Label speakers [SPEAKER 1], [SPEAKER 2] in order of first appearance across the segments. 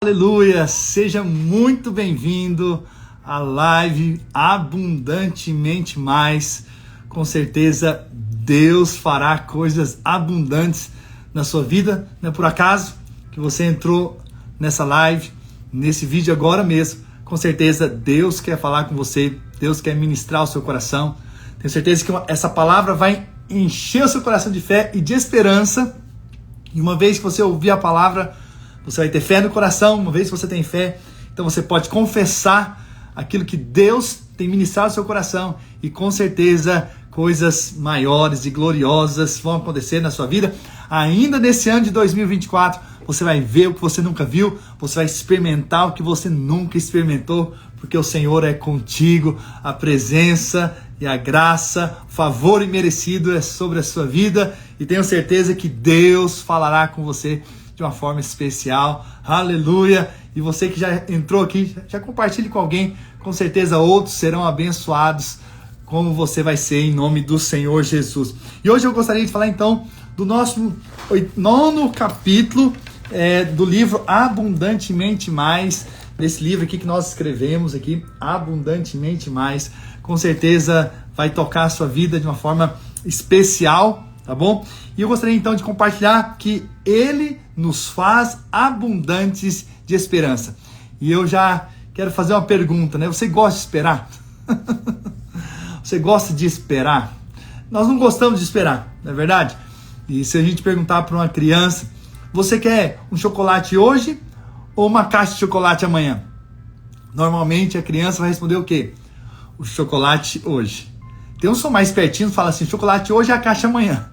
[SPEAKER 1] Aleluia! Seja muito bem-vindo à live Abundantemente Mais. Com certeza Deus fará coisas abundantes na sua vida. Não é por acaso que você entrou nessa live, nesse vídeo agora mesmo. Com certeza Deus quer falar com você, Deus quer ministrar o seu coração. Tenho certeza que essa palavra vai encher o seu coração de fé e de esperança. E uma vez que você ouvir a palavra, você vai ter fé no coração. Uma vez que você tem fé, então você pode confessar aquilo que Deus tem ministrado no seu coração. E com certeza coisas maiores e gloriosas vão acontecer na sua vida. Ainda nesse ano de 2024, você vai ver o que você nunca viu. Você vai experimentar o que você nunca experimentou. Porque o Senhor é contigo. A presença e a graça, o favor imerecido é sobre a sua vida. E tenho certeza que Deus falará com você de uma forma especial. Aleluia! E você que já entrou aqui, já compartilhe com alguém. Com certeza outros serão abençoados como você vai ser em nome do Senhor Jesus. E hoje eu gostaria de falar então do nosso 9º capítulo do livro Abundantemente Mais. Desse livro aqui que nós escrevemos aqui, Abundantemente Mais. Com certeza vai tocar a sua vida de uma forma especial, tá bom? E eu gostaria então de compartilhar que Ele nos faz abundantes de esperança. E eu já quero fazer uma pergunta, né? Você gosta de esperar? Você gosta de esperar? Nós não gostamos de esperar, não é verdade? E se a gente perguntar para uma criança, você quer um chocolate hoje ou uma caixa de chocolate amanhã? Normalmente a criança vai responder o quê? O chocolate hoje. Tem uns que são mais pertinhos, fala assim, chocolate hoje é a caixa amanhã.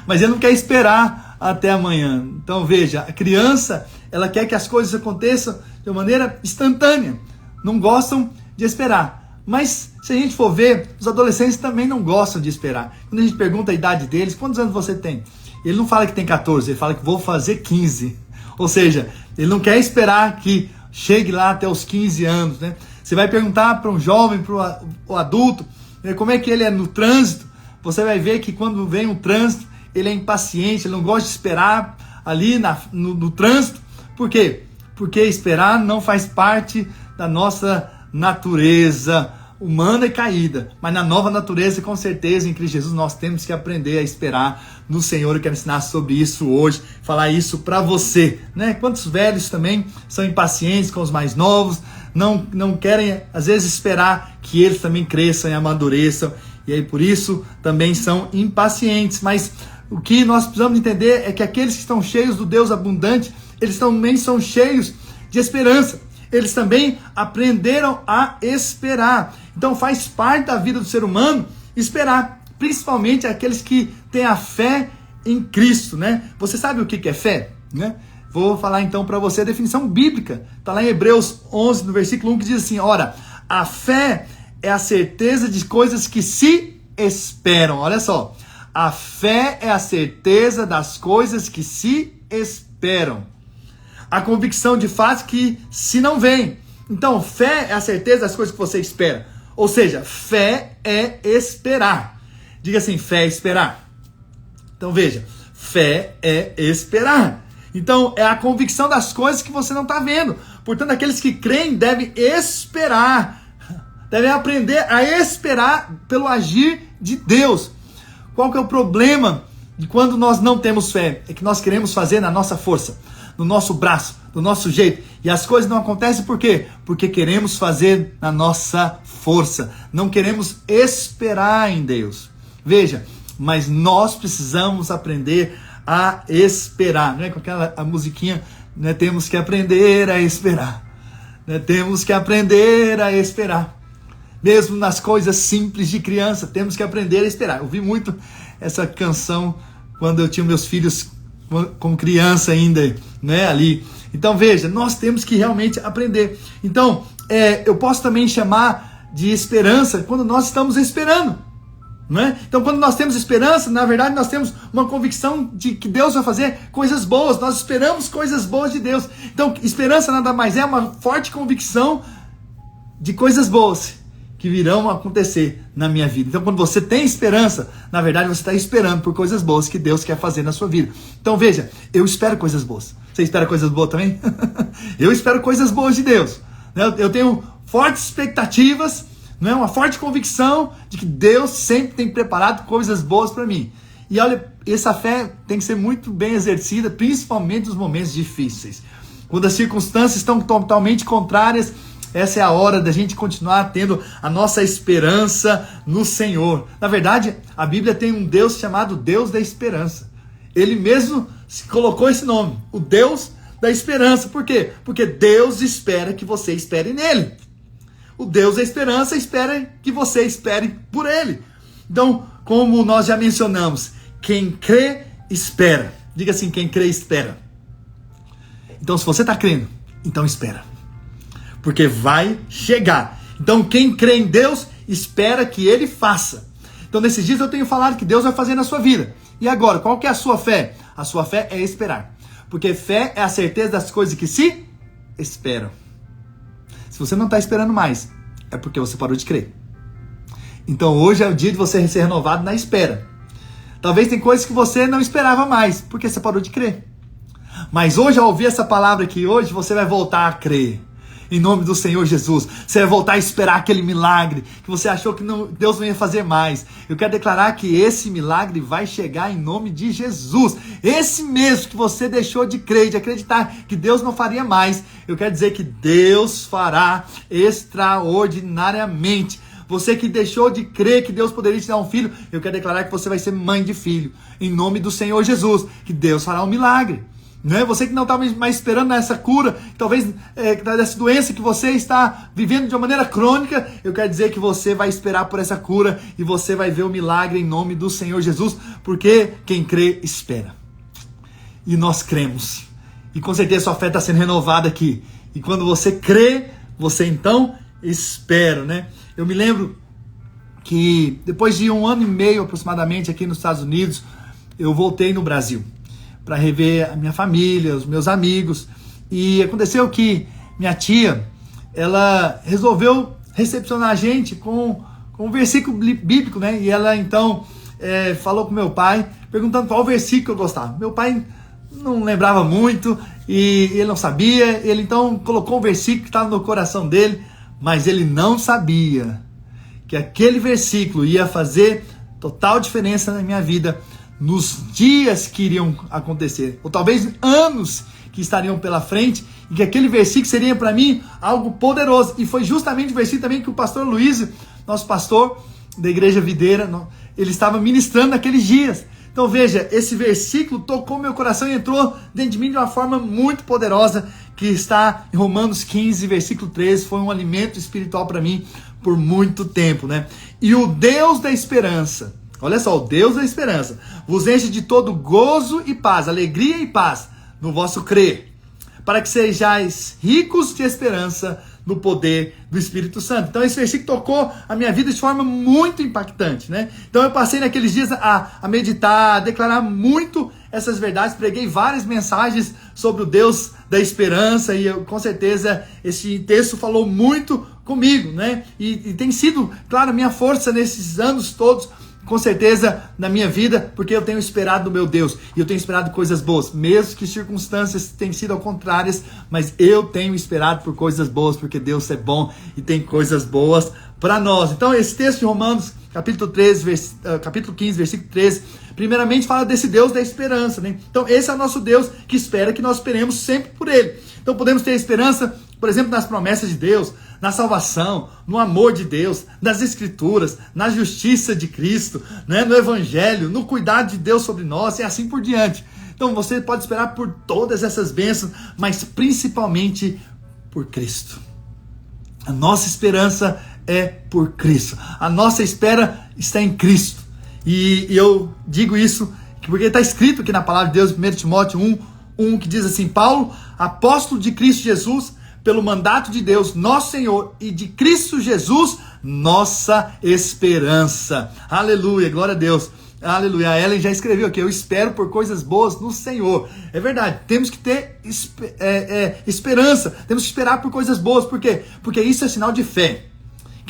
[SPEAKER 1] Mas ele não quer esperar até amanhã. Então veja, a criança, ela quer que as coisas aconteçam de uma maneira instantânea. Não gostam de esperar. Mas se a gente for ver, os adolescentes também não gostam de esperar. Quando a gente pergunta a idade deles, quantos anos você tem? Ele não fala que tem 14, ele fala que vou fazer 15. Ou seja, ele não quer esperar que chegue lá até os 15 anos, né? Você vai perguntar para um jovem, para o adulto, como é que ele é no trânsito. Você vai ver que quando vem um trânsito, ele é impaciente, ele não gosta de esperar ali no trânsito. Por quê? Porque esperar não faz parte da nossa natureza humana e caída. Mas na nova natureza, com certeza, em Cristo Jesus, nós temos que aprender a esperar no Senhor. Eu quero ensinar sobre isso hoje, falar isso para você, né? Quantos velhos também são impacientes com os mais novos, não querem, às vezes, esperar que eles também cresçam e amadureçam, e aí por isso também são impacientes. Mas o que nós precisamos entender é que aqueles que estão cheios do Deus abundante, eles também são cheios de esperança. Eles também aprenderam a esperar. Então faz parte da vida do ser humano esperar, principalmente aqueles que têm a fé em Cristo, né? Você sabe o que é fé, né? Vou falar então para você a definição bíblica. Está lá em Hebreus 11, no versículo 1, que diz assim, ora, a fé é a certeza de coisas que se esperam. Olha só, a fé é a certeza das coisas que se esperam. A convicção de fato que se não vem. Então, fé é a certeza das coisas que você espera. Ou seja, fé é esperar. Diga assim, fé é esperar. Então veja, fé é esperar. Então é a convicção das coisas que você não está vendo. Portanto, aqueles que creem devem esperar. Devem aprender a esperar pelo agir de Deus. Qual que é o problema de quando nós não temos fé? É que nós queremos fazer na nossa força, no nosso braço, do nosso jeito. E as coisas não acontecem por quê? Porque queremos fazer na nossa força. Não queremos esperar em Deus. Veja, mas nós precisamos aprender a esperar. Não é com aquela a musiquinha, né? Temos que aprender a esperar. Né? Temos que aprender a esperar. Mesmo nas coisas simples de criança, temos que aprender a esperar. Eu ouvi muito essa canção quando eu tinha meus filhos como criança ainda, né, ali. Então veja, nós temos que realmente aprender. Então, eu posso também chamar de esperança quando nós estamos esperando, né? Então quando nós temos esperança, na verdade nós temos uma convicção de que Deus vai fazer coisas boas, nós esperamos coisas boas de Deus. Então esperança nada mais é uma forte convicção de coisas boas que virão acontecer na minha vida. Então, quando você tem esperança, na verdade, você está esperando por coisas boas que Deus quer fazer na sua vida. Então, veja, eu espero coisas boas. Você espera coisas boas também? Eu espero coisas boas de Deus. Eu tenho fortes expectativas, uma forte convicção de que Deus sempre tem preparado coisas boas para mim. E olha, essa fé tem que ser muito bem exercida, principalmente nos momentos difíceis. Quando as circunstâncias estão totalmente contrárias, essa é a hora da gente continuar tendo a nossa esperança no Senhor. Na verdade, a Bíblia tem um Deus chamado Deus da Esperança. Ele mesmo colocou esse nome, o Deus da Esperança. Por quê? Porque Deus espera que você espere nele. O Deus da Esperança espera que você espere por ele. Então, como nós já mencionamos, quem crê, espera. Diga assim, quem crê, espera. Então, se você está crendo, então espera. Porque vai chegar. Então, quem crê em Deus, espera que Ele faça. Então, nesses dias eu tenho falado que Deus vai fazer na sua vida. E agora, qual que é a sua fé? A sua fé é esperar. Porque fé é a certeza das coisas que se esperam. Se você não está esperando mais, é porque você parou de crer. Então, hoje é o dia de você ser renovado na espera. Talvez tem coisas que você não esperava mais, porque você parou de crer. Mas hoje, ao ouvir essa palavra aqui hoje, você vai voltar a crer. Em nome do Senhor Jesus. Você vai voltar a esperar aquele milagre que você achou que Deus não ia fazer mais. Eu quero declarar que esse milagre vai chegar em nome de Jesus. Esse mesmo que você deixou de crer, de acreditar que Deus não faria mais. Eu quero dizer que Deus fará extraordinariamente. Você que deixou de crer que Deus poderia te dar um filho, eu quero declarar que você vai ser mãe de filho. Em nome do Senhor Jesus. Que Deus fará um milagre. Não é? Você que não está mais esperando nessa cura, talvez dessa doença que você está vivendo de uma maneira crônica, eu quero dizer que você vai esperar por essa cura e você vai ver o milagre em nome do Senhor Jesus, porque quem crê, espera. E nós cremos. E com certeza sua fé está sendo renovada aqui. E quando você crê, você então espera, né? Eu me lembro que depois de 1 ano e meio aproximadamente aqui nos Estados Unidos, eu voltei no Brasil para rever a minha família, os meus amigos. E aconteceu que minha tia, ela resolveu recepcionar a gente com um versículo bíblico, né? E ela então falou com meu pai, perguntando qual versículo eu gostava. Meu pai não lembrava muito e ele não sabia. Ele então colocou um versículo que estava no coração dele, mas ele não sabia que aquele versículo ia fazer total diferença na minha vida nos dias que iriam acontecer, ou talvez anos que estariam pela frente, e que aquele versículo seria para mim algo poderoso. E foi justamente o versículo também que o pastor Luiz, nosso pastor da Igreja Videira, ele estava ministrando naqueles dias. Então veja, esse versículo tocou meu coração e entrou dentro de mim de uma forma muito poderosa, que está em Romanos 15, versículo 13, foi um alimento espiritual para mim por muito tempo, né? E o Deus da esperança, olha só, o Deus da esperança vos enche de todo gozo e paz, alegria e paz no vosso crer, para que sejais ricos de esperança no poder do Espírito Santo. Então esse versículo tocou a minha vida de forma muito impactante, né? Então eu passei naqueles dias a meditar, a declarar muito essas verdades, preguei várias mensagens sobre o Deus da esperança e com certeza esse texto falou muito comigo, né? E tem sido, claro, minha força nesses anos todos, com certeza na minha vida, porque eu tenho esperado no meu Deus, e eu tenho esperado coisas boas, mesmo que circunstâncias tenham sido ao contrárias, mas eu tenho esperado por coisas boas, porque Deus é bom e tem coisas boas para nós. Então esse texto de Romanos, capítulo 15, versículo 13, primeiramente fala desse Deus da esperança, né? Então esse é o nosso Deus que espera que nós esperemos sempre por Ele. Então podemos ter esperança, por exemplo, nas promessas de Deus, na salvação, no amor de Deus, nas escrituras, na justiça de Cristo, né? No evangelho, no cuidado de Deus sobre nós e assim por diante. Então você pode esperar por todas essas bênçãos, mas principalmente por Cristo. A nossa esperança é por Cristo. A nossa espera está em Cristo. E eu digo isso porque está escrito aqui na palavra de Deus, 1 Timóteo 1, que diz assim: Paulo, apóstolo de Cristo Jesus, pelo mandato de Deus, nosso Senhor, e de Cristo Jesus, nossa esperança. Aleluia, glória a Deus. Aleluia. A Ellen já escreveu aqui: eu espero por coisas boas no Senhor. É verdade, temos que ter esperança, temos que esperar por coisas boas. Por quê? Porque isso é sinal de fé.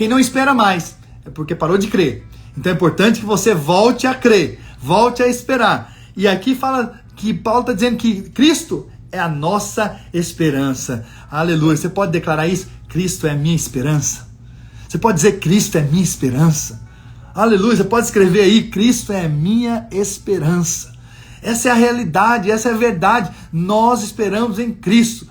[SPEAKER 1] Quem não espera mais é porque parou de crer. Então é importante que você volte a crer, volte a esperar. E aqui fala que Paulo está dizendo que Cristo é a nossa esperança. Aleluia. Você pode declarar isso? Cristo é a minha esperança. Você pode dizer, Cristo é a minha esperança. Aleluia. Você pode escrever aí, Cristo é a minha esperança. Essa é a realidade, essa é a verdade. Nós esperamos em Cristo.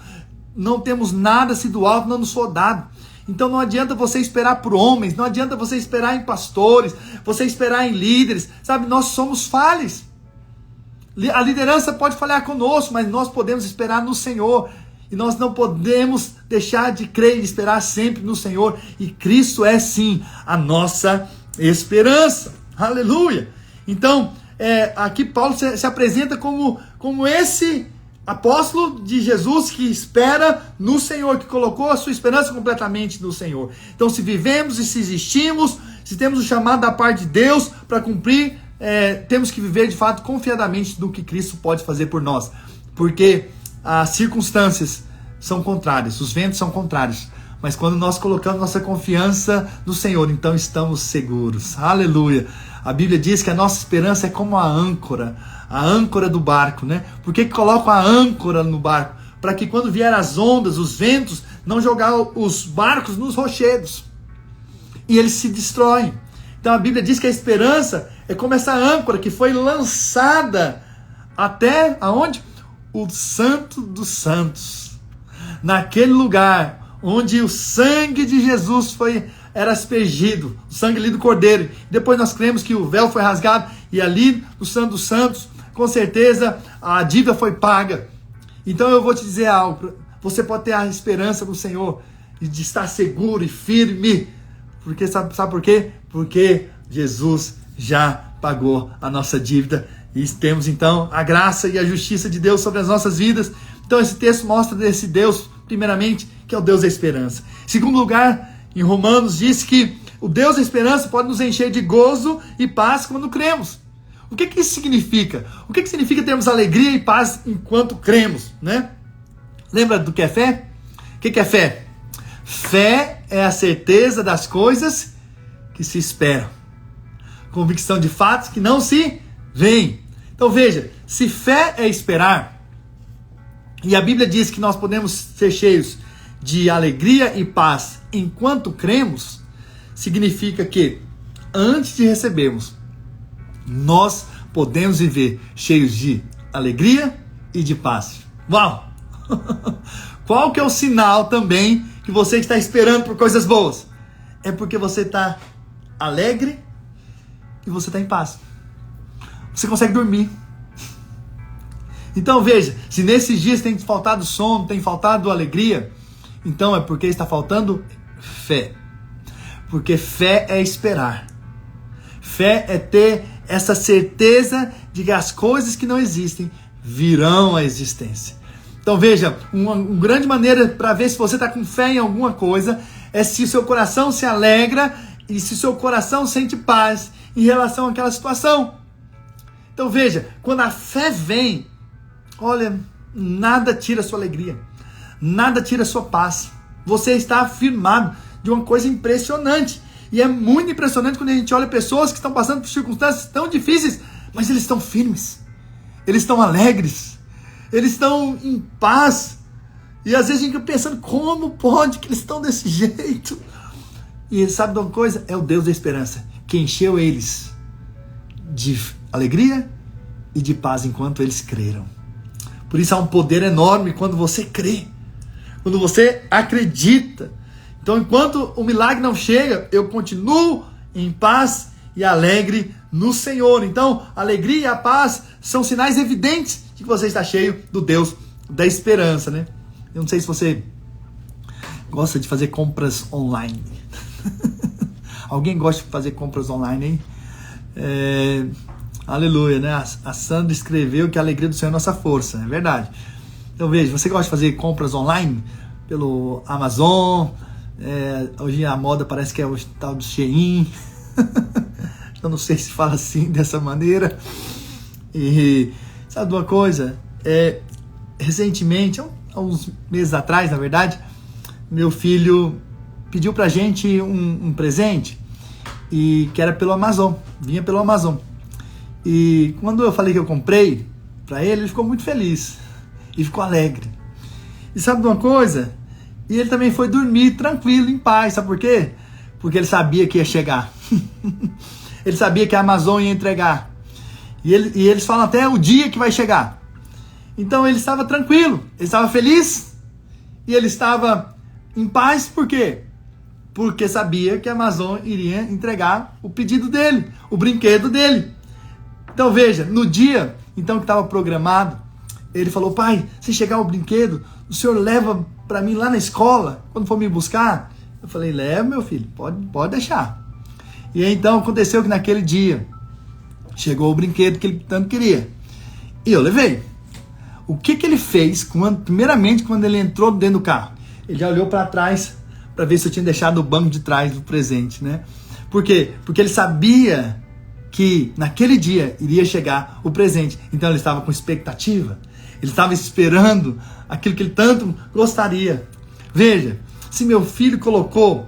[SPEAKER 1] Não temos nada se do alto não nos for dado. Então não adianta você esperar por homens, não adianta você esperar em pastores, você esperar em líderes, sabe? Nós somos falhos. A liderança pode falhar conosco, mas nós podemos esperar no Senhor. E nós não podemos deixar de crer e de esperar sempre no Senhor. E Cristo é sim a nossa esperança. Aleluia! Então, aqui Paulo se apresenta como esse apóstolo de Jesus que espera no Senhor, que colocou a sua esperança completamente no Senhor. Então, se vivemos e se existimos, se temos o chamado da parte de Deus para cumprir, temos que viver de fato confiadamente do que Cristo pode fazer por nós. Porque as circunstâncias são contrárias, os ventos são contrários. Mas quando nós colocamos nossa confiança no Senhor, então estamos seguros. Aleluia! A Bíblia diz que a nossa esperança é como a âncora do barco, né? Por que colocam a âncora no barco? Para que quando vier as ondas, os ventos, não jogar os barcos nos rochedos. E eles se destroem. Então a Bíblia diz que a esperança é como essa âncora que foi lançada até aonde? O Santo dos Santos. Naquele lugar onde o sangue de Jesus era aspergido, o sangue ali do Cordeiro. Depois nós cremos que o véu foi rasgado e ali no Santo dos Santos, com certeza a dívida foi paga. Então eu vou te dizer algo, você pode ter a esperança no Senhor de estar seguro e firme. Porque sabe por quê? Porque Jesus já pagou a nossa dívida e temos então a graça e a justiça de Deus sobre as nossas vidas. Então esse texto mostra desse Deus, primeiramente, que é o Deus da esperança. Em segundo lugar, em Romanos diz que o Deus da esperança pode nos encher de gozo e paz quando cremos. O que isso significa? O que significa termos alegria e paz enquanto cremos, né? Lembra do que é fé? O que é fé? Fé é a certeza das coisas que se esperam. Convicção de fatos que não se veem. Então veja, se fé é esperar, e a Bíblia diz que nós podemos ser cheios de alegria e paz enquanto cremos, significa que antes de recebermos, nós podemos viver cheios de alegria e de paz. Uau! Qual que é o sinal também que você está esperando por coisas boas? É porque você está alegre e você está em paz. Você consegue dormir. Então veja, se nesses dias tem faltado sono, tem faltado alegria, então é porque está faltando fé. Porque fé é esperar. Fé é ter essa certeza de que as coisas que não existem virão à existência. Então veja, uma grande maneira para ver se você está com fé em alguma coisa é se o seu coração se alegra e se o seu coração sente paz em relação àquela situação. Então veja, quando a fé vem, olha, nada tira a sua alegria, nada tira a sua paz. Você está afirmado de uma coisa impressionante. E é muito impressionante quando a gente olha pessoas que estão passando por circunstâncias tão difíceis, mas eles estão firmes, eles estão alegres, eles estão em paz. E às vezes a gente fica pensando, como pode que eles estão desse jeito? E sabe de uma coisa? É o Deus da esperança que encheu eles de alegria e de paz enquanto eles creram. Por isso há um poder enorme quando você crê, quando você acredita. Então, enquanto o milagre não chega, eu continuo em paz e alegre no Senhor. Então, a alegria e a paz são sinais evidentes de que você está cheio do Deus da esperança, né? Eu não sei se você gosta de fazer compras online. Alguém gosta de fazer compras online, hein? Aleluia, né? A Sandra escreveu que a alegria do Senhor é nossa força, é verdade. Então, veja, você gosta de fazer compras online pelo Amazon? Hoje a moda parece que é o tal do Shein. Eu não sei se fala assim, dessa maneira. E sabe uma coisa? Recentemente, há uns meses atrás, na verdade, meu filho pediu pra gente um presente, e que era pelo Amazon, vinha pelo Amazon. E quando eu falei que eu comprei pra ele ficou muito feliz e ficou alegre. E sabe de uma coisa? E ele também foi dormir tranquilo, em paz. Sabe por quê? Porque ele sabia que ia chegar. Ele sabia que a Amazon ia entregar. E eles falam até o dia que vai chegar. Então ele estava tranquilo, ele estava feliz e ele estava em paz. Por quê? Porque sabia que a Amazon iria entregar o pedido dele, o brinquedo dele. Então veja, no dia então que estava programado, ele falou: pai, se chegar o brinquedo, o senhor leva para mim lá na escola, quando for me buscar? Eu falei: leva, meu filho, pode deixar. E aí, então aconteceu que naquele dia chegou o brinquedo que ele tanto queria. E eu levei. O que ele fez, primeiramente quando ele entrou dentro do carro? Ele já olhou para trás para ver se eu tinha deixado no banco de trás do presente, né? Por quê? Porque ele sabia que naquele dia iria chegar o presente. Então ele estava com expectativa. Ele estava esperando aquilo que ele tanto gostaria. Veja, se meu filho colocou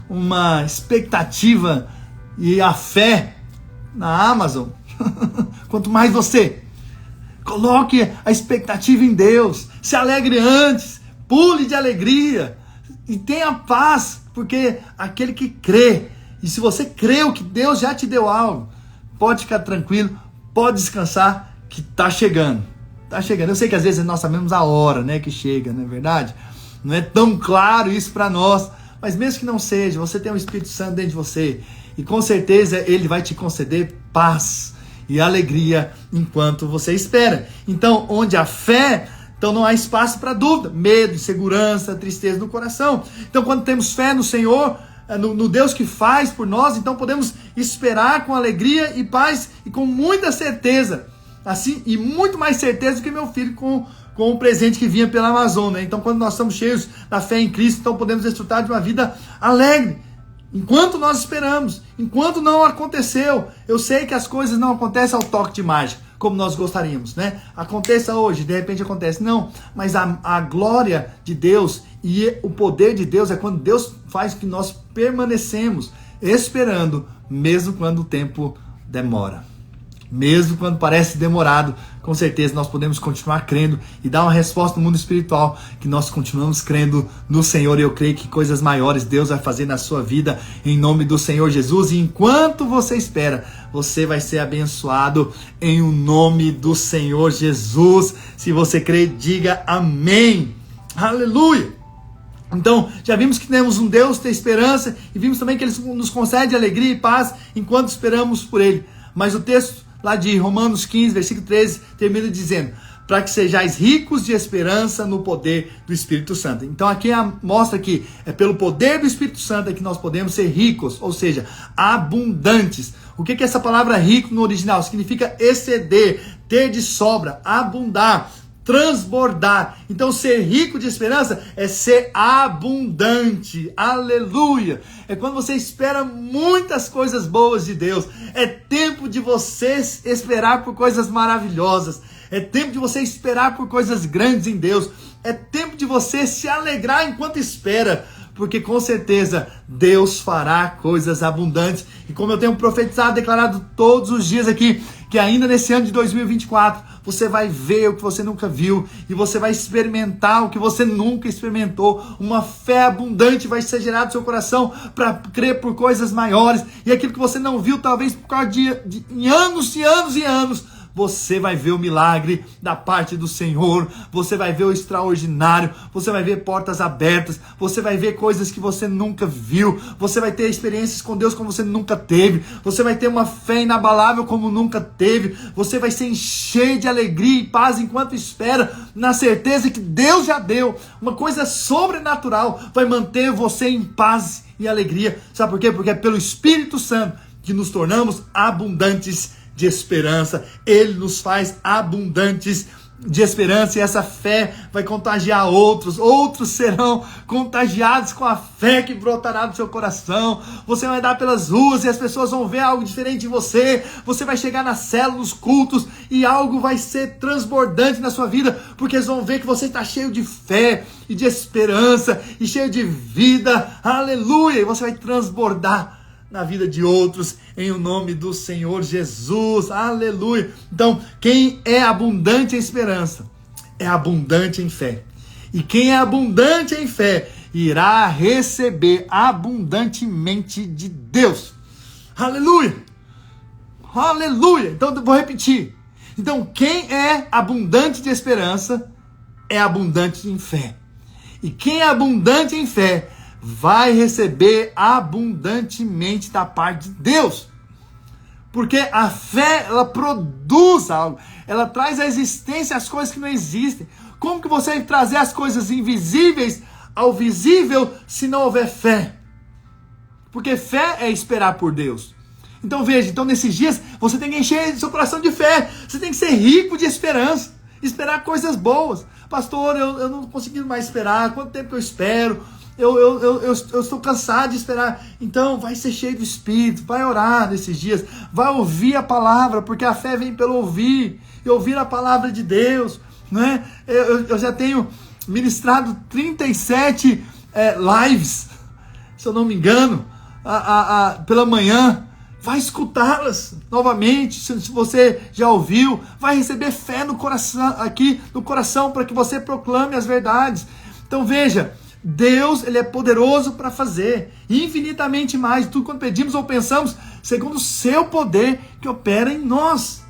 [SPEAKER 1] uma expectativa e a fé na Amazon, quanto mais você. Coloque a expectativa em Deus. Se alegre antes. Pule de alegria. E tenha paz. Porque aquele que crê. E se você creu que Deus já te deu algo, pode ficar tranquilo. Pode descansar que está chegando. Está chegando. Eu sei que às vezes nós sabemos a hora, né, que chega, não é verdade? Não é tão claro isso para nós. Mas mesmo que não seja, você tem o Espírito Santo dentro de você. E com certeza ele vai te conceder paz e alegria enquanto você espera. Então, onde há fé, então não há espaço para dúvida, medo, insegurança, tristeza no coração. Então, quando temos fé no Senhor, no Deus que faz por nós, então podemos esperar com alegria e paz e com muita certeza. Assim, e muito mais certeza do que meu filho com o presente que vinha pela Amazon, né? Então, quando nós estamos cheios da fé em Cristo, então podemos desfrutar de uma vida alegre. Enquanto nós esperamos, enquanto não aconteceu. Eu sei que as coisas não acontecem ao toque de mágica, como nós gostaríamos, né? Aconteça hoje, de repente acontece. Não, mas a glória de Deus e o poder de Deus é quando Deus faz que nós permanecemos esperando, mesmo quando o tempo demora. Mesmo quando parece demorado, com certeza nós podemos continuar crendo e dar uma resposta no mundo espiritual, que nós continuamos crendo no Senhor. E eu creio que coisas maiores Deus vai fazer na sua vida, em nome do Senhor Jesus. E enquanto você espera, você vai ser abençoado em o nome do Senhor Jesus. Se você crê, diga amém. Aleluia! Então, já vimos que temos um Deus de esperança e vimos também que Ele nos concede alegria e paz enquanto esperamos por Ele. Mas o texto lá de Romanos 15, versículo 13, termina dizendo: para que sejais ricos de esperança no poder do Espírito Santo. Então aqui mostra que é pelo poder do Espírito Santo que nós podemos ser ricos, ou seja, abundantes. O que é essa palavra rico no original? Significa exceder, ter de sobra, abundar, transbordar. Então ser rico de esperança é ser abundante. Aleluia! É quando você espera muitas coisas boas de Deus. É tempo de você esperar por coisas maravilhosas. É tempo de você esperar por coisas grandes em Deus. É tempo de você se alegrar enquanto espera, porque com certeza Deus fará coisas abundantes. E como eu tenho profetizado, declarado todos os dias aqui, que ainda nesse ano de 2024, você vai ver o que você nunca viu, e você vai experimentar o que você nunca experimentou. Uma fé abundante vai ser gerada no seu coração para crer por coisas maiores, e aquilo que você não viu, talvez por causa de anos e anos e anos, você vai ver o milagre da parte do Senhor, você vai ver o extraordinário, você vai ver portas abertas, você vai ver coisas que você nunca viu, você vai ter experiências com Deus como você nunca teve, você vai ter uma fé inabalável como nunca teve, você vai se encher de alegria e paz enquanto espera, na certeza que Deus já deu, uma coisa sobrenatural vai manter você em paz e alegria. Sabe por quê? Porque é pelo Espírito Santo que nos tornamos abundantes de esperança. Ele nos faz abundantes de esperança, e essa fé vai contagiar outros serão contagiados com a fé que brotará do seu coração. Você vai andar pelas ruas e as pessoas vão ver algo diferente em você. Você vai chegar na célula, nos cultos, e algo vai ser transbordante na sua vida, porque eles vão ver que você está cheio de fé e de esperança e cheio de vida, aleluia, e você vai transbordar na vida de outros, em o nome do Senhor Jesus, aleluia. Então, quem é abundante em esperança, é abundante em fé. E quem é abundante em fé, irá receber abundantemente de Deus. Aleluia! Aleluia! Então, eu vou repetir. Então, quem é abundante de esperança, é abundante em fé. E quem é abundante em fé, vai receber abundantemente da parte de Deus. Porque a fé, ela produz algo. Ela traz à existência as coisas que não existem. Como que você vai trazer as coisas invisíveis ao visível se não houver fé? Porque fé é esperar por Deus. Então veja, nesses dias você tem que encher seu coração de fé. Você tem que ser rico de esperança. Esperar coisas boas. Pastor, eu não consigo mais esperar. Quanto tempo que eu espero? Eu estou cansado de esperar. Então vai ser cheio do Espírito, vai orar nesses dias, vai ouvir a palavra, porque a fé vem pelo ouvir, e ouvir a palavra de Deus, né? Eu já tenho ministrado 37 lives, se eu não me engano, pela manhã. Vai escutá-las novamente, se você já ouviu, vai receber fé no coração, para que você proclame as verdades. Então veja, Deus, ele é poderoso para fazer infinitamente mais tudo quanto pedimos ou pensamos, segundo o seu poder que opera em nós.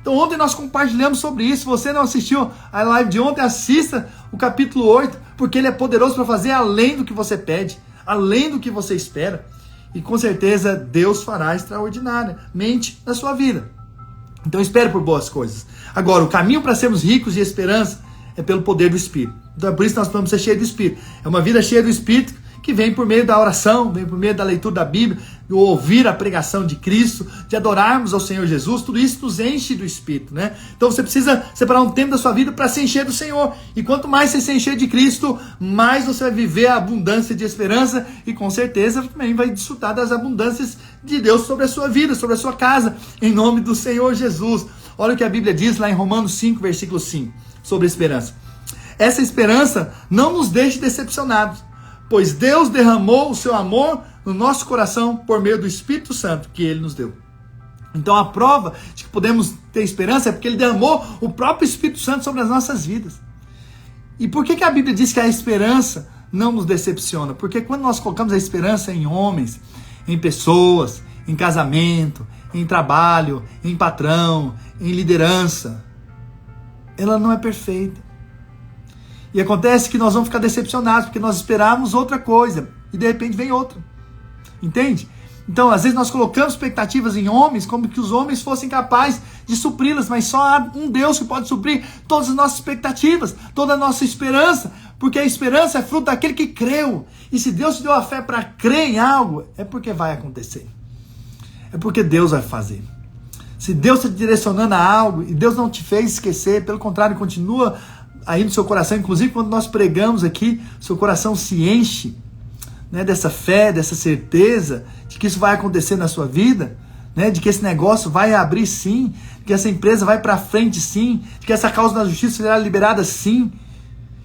[SPEAKER 1] Então ontem nós compartilhamos sobre isso. Se você não assistiu a live de ontem, assista o capítulo 8, porque ele é poderoso para fazer além do que você pede, além do que você espera. E com certeza Deus fará extraordinariamente na sua vida. Então espere por boas coisas. Agora, o caminho para sermos ricos de esperança é pelo poder do Espírito. Então é por isso que nós precisamos ser cheios do Espírito. É uma vida cheia do Espírito que vem por meio da oração, vem por meio da leitura da Bíblia, do ouvir a pregação de Cristo, de adorarmos ao Senhor Jesus. Tudo isso nos enche do Espírito, né? Então você precisa separar um tempo da sua vida para se encher do Senhor. E quanto mais você se encher de Cristo, mais você vai viver a abundância de esperança e com certeza também vai desfrutar das abundâncias de Deus sobre a sua vida, sobre a sua casa, em nome do Senhor Jesus. Olha o que a Bíblia diz lá em Romanos 5, versículo 5, sobre a esperança. Essa esperança não nos deixe decepcionados, pois Deus derramou o seu amor no nosso coração por meio do Espírito Santo que Ele nos deu. Então a prova de que podemos ter esperança é porque Ele derramou o próprio Espírito Santo sobre as nossas vidas. E por que a Bíblia diz que a esperança não nos decepciona? Porque quando nós colocamos a esperança em homens, em pessoas, em casamento, em trabalho, em patrão, em liderança, ela não é perfeita. E acontece que nós vamos ficar decepcionados, porque nós esperávamos outra coisa, e de repente vem outra. Entende? Então, às vezes nós colocamos expectativas em homens, como que os homens fossem capazes de supri-las, mas só há um Deus que pode suprir todas as nossas expectativas, toda a nossa esperança, porque a esperança é fruto daquele que creu. E se Deus te deu a fé para crer em algo, é porque vai acontecer. É porque Deus vai fazer. Se Deus está te direcionando a algo, e Deus não te fez esquecer, pelo contrário, continua aí no seu coração, inclusive quando nós pregamos aqui, seu coração se enche, né, dessa fé, dessa certeza de que isso vai acontecer na sua vida, né, de que esse negócio vai abrir sim, de que essa empresa vai para frente sim, de que essa causa da justiça será liberada sim,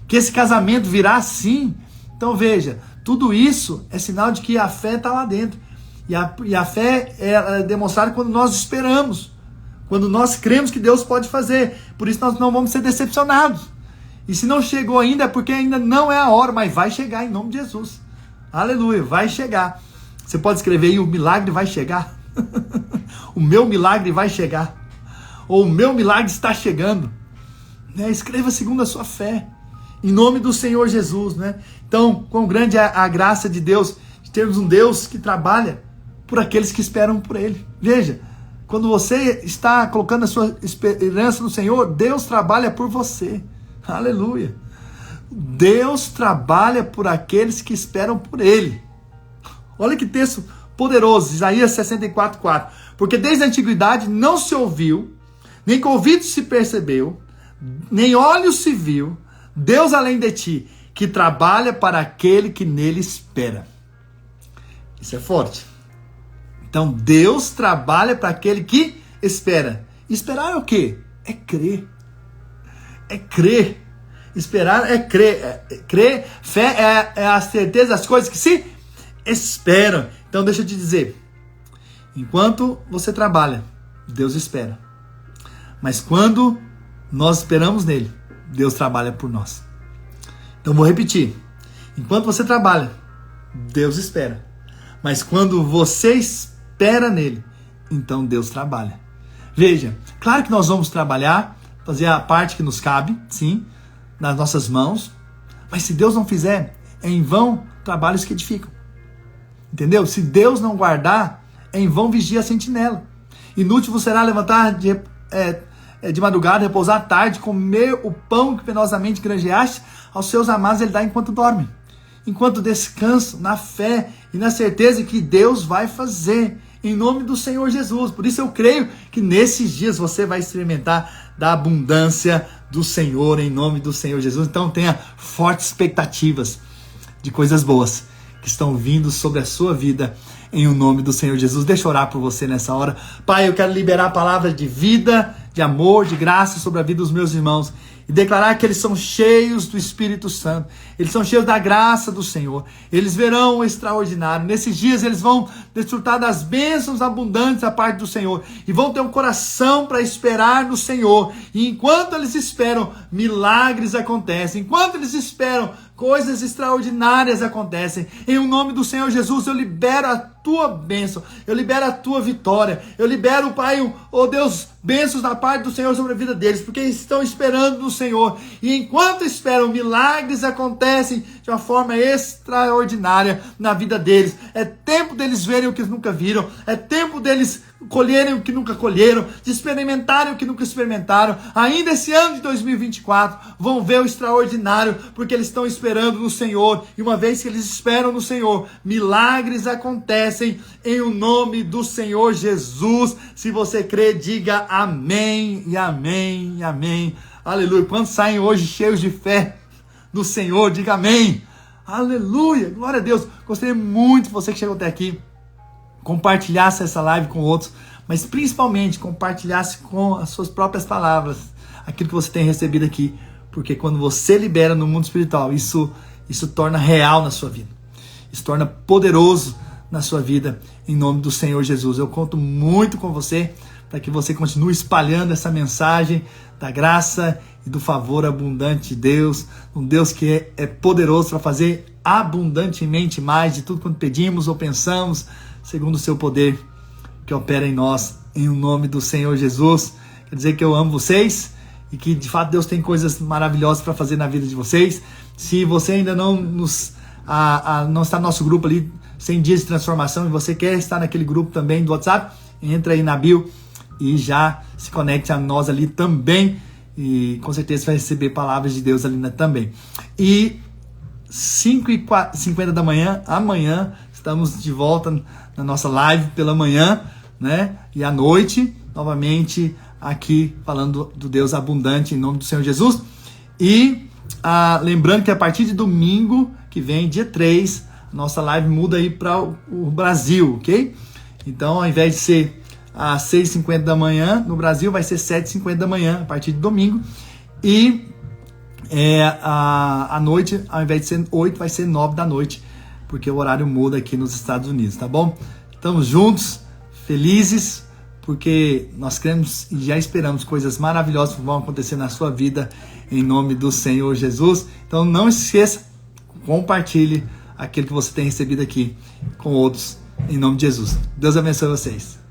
[SPEAKER 1] que esse casamento virá sim. Então veja, tudo isso é sinal de que a fé está lá dentro. E a fé é demonstrada quando nós esperamos, quando nós cremos que Deus pode fazer. Por isso nós não vamos ser decepcionados. E se não chegou ainda, é porque ainda não é a hora, mas vai chegar em nome de Jesus. Aleluia, vai chegar. Você pode escrever aí, o milagre vai chegar. O meu milagre vai chegar. Ou o meu milagre está chegando. Né? Escreva segundo a sua fé. Em nome do Senhor Jesus. Né? Então, quão grande é a graça de Deus, de termos um Deus que trabalha por aqueles que esperam por Ele. Veja, quando você está colocando a sua esperança no Senhor, Deus trabalha por você. Aleluia. Deus trabalha por aqueles que esperam por Ele. Olha que texto poderoso, Isaías 64:4. Porque desde a antiguidade não se ouviu, nem com ouvido se percebeu, nem olhos se viu, Deus além de ti, que trabalha para aquele que nele espera. Isso é forte. Então, Deus trabalha para aquele que espera. Esperar é o quê? É crer. É crer. Esperar é crer. Crer, fé é a certeza das coisas que se esperam. Então, deixa eu te dizer. Enquanto você trabalha, Deus espera. Mas quando nós esperamos nele, Deus trabalha por nós. Então, vou repetir. Enquanto você trabalha, Deus espera. Mas quando você espera nele, então Deus trabalha. Veja, claro que nós vamos trabalhar, fazer a parte que nos cabe, sim, nas nossas mãos. Mas se Deus não fizer, é em vão trabalhos que edificam. Entendeu? Se Deus não guardar, é em vão vigia a sentinela. Inútil você será levantar de madrugada, repousar à tarde, comer o pão que penosamente granjeaste, aos seus amados ele dá enquanto dorme. Enquanto descanso na fé e na certeza que Deus vai fazer, em nome do Senhor Jesus. Por isso eu creio que nesses dias você vai experimentar da abundância do Senhor, em nome do Senhor Jesus. Então tenha fortes expectativas de coisas boas que estão vindo sobre a sua vida, em o nome do Senhor Jesus. Deixa eu orar por você nessa hora. Pai, eu quero liberar palavras de vida, de amor, de graça sobre a vida dos meus irmãos e declarar que eles são cheios do Espírito Santo, eles são cheios da graça do Senhor, eles verão o extraordinário. Nesses dias eles vão desfrutar das bênçãos abundantes da parte do Senhor e vão ter um coração para esperar no Senhor. E enquanto eles esperam, milagres acontecem. Enquanto eles esperam, coisas extraordinárias acontecem. Em o nome do Senhor Jesus, eu libero a tua bênção, eu libero a tua vitória, eu libero, Pai, oh Deus, bênçãos da parte do Senhor sobre a vida deles, porque eles estão esperando no Senhor. E enquanto esperam, milagres acontecem de uma forma extraordinária na vida deles. É tempo deles verem o que nunca viram, é tempo deles colherem o que nunca colheram, de experimentarem o que nunca experimentaram. Ainda esse ano de 2024 vão ver o extraordinário, porque eles estão esperando no Senhor, e uma vez que eles esperam no Senhor, milagres acontecem em o nome do Senhor Jesus. Se você crê, diga amém e amém e amém. Aleluia. Quantos saem hoje cheios de fé no Senhor, diga amém. Aleluia, glória a Deus. Gostaria muito de você que chegou até aqui compartilhasse essa live com outros, mas principalmente compartilhasse com as suas próprias palavras aquilo que você tem recebido aqui, porque quando você libera no mundo espiritual, isso torna real na sua vida, isso torna poderoso na sua vida, em nome do Senhor Jesus. Eu conto muito com você para que você continue espalhando essa mensagem da graça e do favor abundante de Deus, um Deus que é poderoso para fazer abundantemente mais de tudo quanto pedimos ou pensamos, segundo o seu poder que opera em nós, em o nome do Senhor Jesus. Quer dizer que eu amo vocês e que de fato Deus tem coisas maravilhosas para fazer na vida de vocês. Se você ainda não não está no nosso grupo ali, 100 dias de transformação, e você quer estar naquele grupo também do WhatsApp, entra aí na bio e já se conecte a nós ali também, e com certeza vai receber palavras de Deus ali também. E 5h50 da manhã, amanhã, estamos de volta na nossa live pela manhã, né? E à noite, novamente, aqui falando do Deus abundante em nome do Senhor Jesus. E lembrando que a partir de domingo que vem, dia 3, nossa live muda aí para o Brasil, ok? Então, ao invés de ser às 6h50 da manhã, no Brasil vai ser 7h50 da manhã, a partir de domingo. E à noite, ao invés de ser 8, vai ser 9 da noite, porque o horário muda aqui nos Estados Unidos, tá bom? Estamos juntos, felizes, porque nós cremos e já esperamos coisas maravilhosas que vão acontecer na sua vida, em nome do Senhor Jesus. Então não esqueça, compartilhe aquilo que você tem recebido aqui com outros, em nome de Jesus. Deus abençoe vocês.